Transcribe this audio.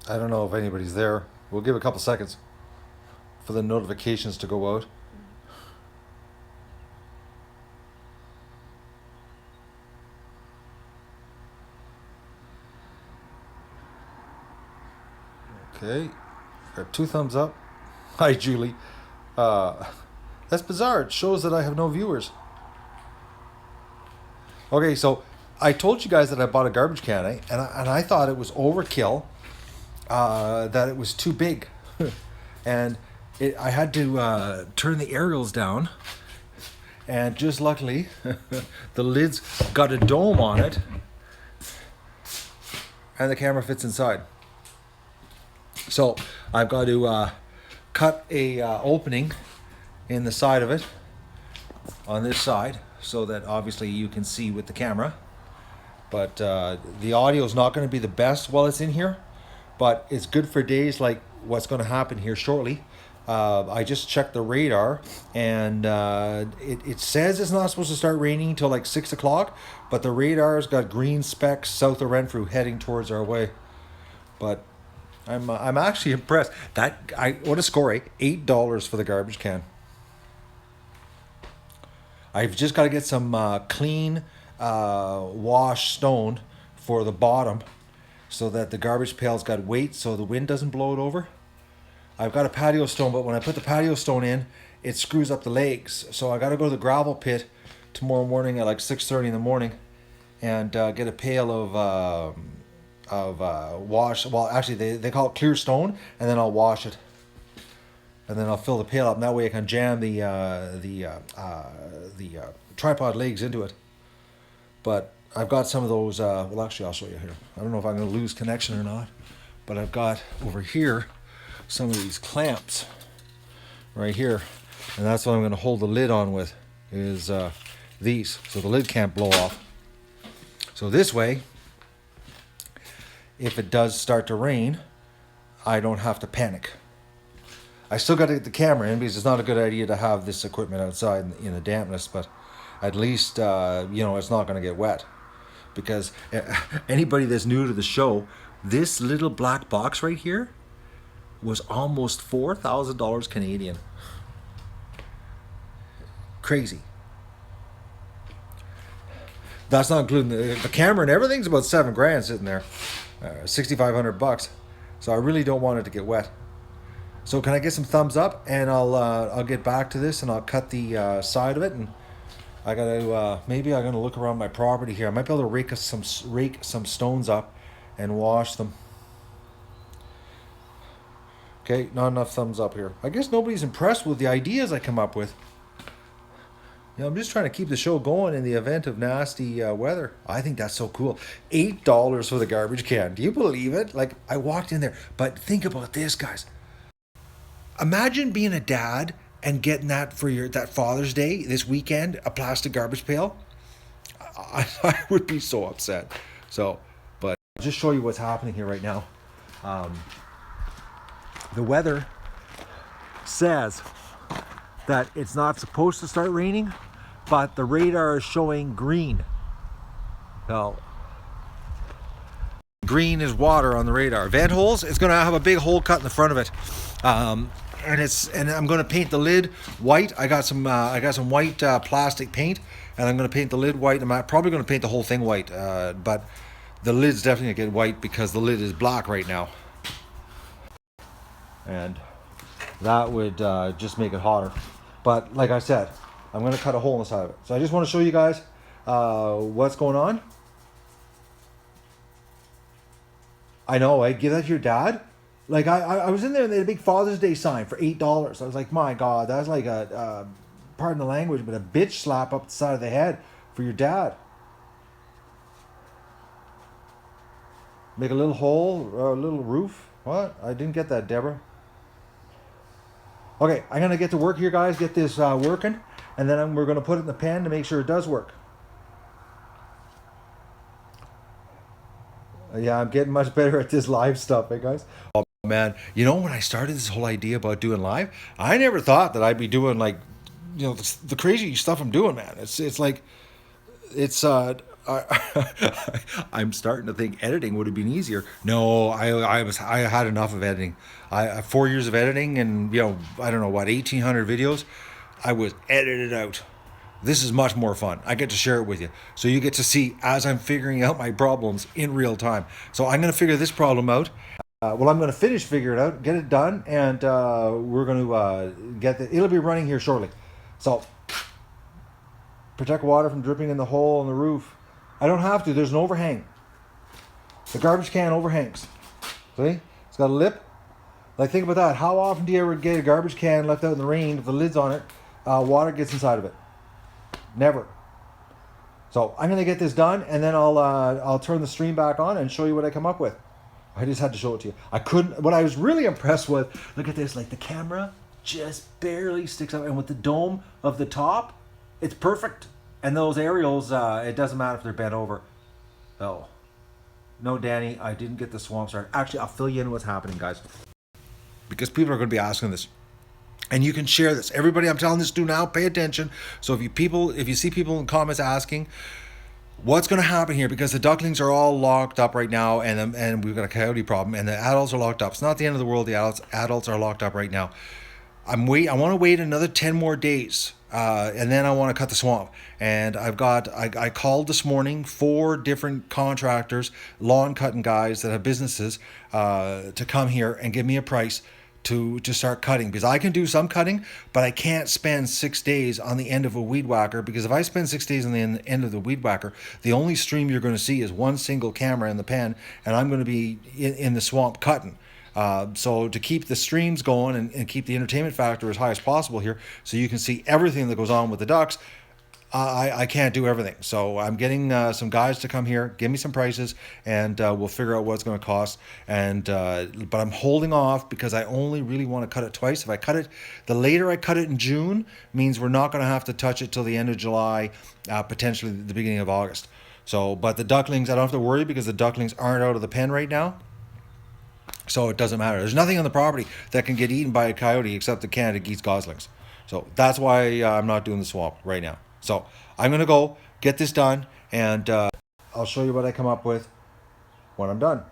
I don't know if anybody's there. We'll give a couple seconds for the notifications to go out. Okay, got 2 thumbs up. Hi, Julie. Uh, that's bizarre. It shows that I have no viewers. Okay, so I told you guys that I bought a garbage can, eh? And I thought it was overkill, that it was too big. And I had to turn the aerials down. And just luckily, the lid's got a dome on it. And the camera fits inside. So I've got to cut a opening in the side of it on this side so that obviously you can see with the camera. But the audio is not going to be the best while it's in here, but it's good for days like what's going to happen here shortly. I just checked the radar, and it says it's not supposed to start raining until like 6 o'clock, but the radar's got green specks south of Renfrew heading towards our way. But I'm actually impressed. What a score, eh? $8 for the garbage can. I've just got to get some clean wash stone for the bottom so that the garbage pail's got weight so the wind doesn't blow it over. I've got a patio stone, but when I put the patio stone in, it screws up the legs. So I got to go to the gravel pit tomorrow morning at like 6:30 in the morning and get a pail of wash. Well, actually, they call it clear stone, and then I'll wash it, and then I'll fill the pail up. And that way, I can jam the tripod legs into it. But I've got some of those. Well, actually, I'll show you here. I don't know if I'm going to lose connection or not, but I've got over here some of these clamps right here, and that's what I'm going to hold the lid on with. Is these, so the lid can't blow off. So this way, if it does start to rain, I don't have to panic. I still got to get the camera in because it's not a good idea to have this equipment outside in the dampness, but at least it's not going to get wet. Because anybody that's new to the show, this little black box right here was almost $4,000 Canadian. Crazy. That's not including the camera and everything's about $7,000 sitting there. $6,500. So I really don't want it to get wet. So can I get some thumbs up, and I'll get back to this, and I'll cut the side of it, and I gotta maybe I'm gonna look around my property here. I might be able to rake some stones up and wash them. Okay, not enough thumbs up here. I guess nobody's impressed with the ideas I come up with. I'm just trying to keep the show going in the event of nasty weather. I think that's so cool. $8 for the garbage can. Do you believe it? Like, I walked in there. But think about this, guys. Imagine being a dad and getting that for that Father's Day this weekend, a plastic garbage pail. I would be so upset. So, but I'll just show you what's happening here right now. The weather says that it's not supposed to start raining, but the radar is showing green. Now, green is water on the radar. Vent holes, it's going to have a big hole cut in the front of it. And I'm going to paint the lid white. I got some white plastic paint, and I'm going to paint the lid white. I'm probably going to paint the whole thing white, but the lid's definitely going to get white because the lid is black right now. And that would just make it hotter. But like I said, I'm going to cut a hole in the side of it. So I just want to show you guys what's going on. I know, I give that to your dad. Like I was in there and they had a big Father's Day sign for $8. I was like, my God, that's like a pardon the language, but a bitch slap up the side of the head for your dad. Make a little hole, or a little roof. What? I didn't get that, Deborah. Okay, I'm going to get to work here, guys, get this working, and then we're going to put it in the pan to make sure it does work. Yeah, I'm getting much better at this live stuff, eh, guys? Oh, man. When I started this whole idea about doing live, I never thought that I'd be doing, like, the crazy stuff I'm doing, man. It's like, I'm starting to think editing would have been easier. No, I had enough of editing. 4 years of editing, and I don't know what, 1,800 videos. I was edited out. This is much more fun. I get to share it with you, so you get to see as I'm figuring out my problems in real time. So I'm going to figure this problem out. Well, I'm going to finish figure it out, get it done, and we're going to get the. It'll be running here shortly. So protect water from dripping in the hole in the roof. I don't have to. There's an overhang. The garbage can overhangs. See? It's got a lip. Like, think about that. How often do you ever get a garbage can left out in the rain, if the lid's on it, water gets inside of it? Never. So I'm going to get this done, and then I'll turn the stream back on and show you what I come up with. I just had to show it to you. I couldn't. What I was really impressed with, look at this. Like, the camera just barely sticks out, and with the dome of the top, it's perfect. And those aerials, it doesn't matter if they're bent over. Oh. No, Danny, I didn't get the swamp started. Actually, I'll fill you in what's happening, guys. Because people are going to be asking this. And you can share this. Everybody, I'm telling this to now, pay attention. So if you see people in comments asking, what's going to happen here? Because the ducklings are all locked up right now, and we've got a coyote problem, and the adults are locked up. It's not the end of the world. The adults are locked up right now. I want to wait another 10 more days, and then I want to cut the swamp. And I called this morning 4 different contractors, lawn cutting guys that have businesses, to come here and give me a price to start cutting, because I can do some cutting, but I can't spend 6 days on the end of a weed whacker, because if I spend 6 days on the end of the weed whacker, the only stream you're going to see is one single camera in the pen, and I'm going to be in the swamp cutting. So to keep the streams going and keep the entertainment factor as high as possible here, so you can see everything that goes on with the ducks, I can't do everything. So I'm getting some guys to come here, give me some prices, and we'll figure out what it's going to cost. And but I'm holding off because I only really want to cut it twice. If I cut it, the later I cut it in June, means we're not going to have to touch it till the end of July, potentially the beginning of August. So, but the ducklings, I don't have to worry, because the ducklings aren't out of the pen right now. So it doesn't matter. There's nothing on the property that can get eaten by a coyote except the Canada geese goslings. So that's why I'm not doing the swamp right now. So I'm going to go get this done, and I'll show you what I come up with when I'm done.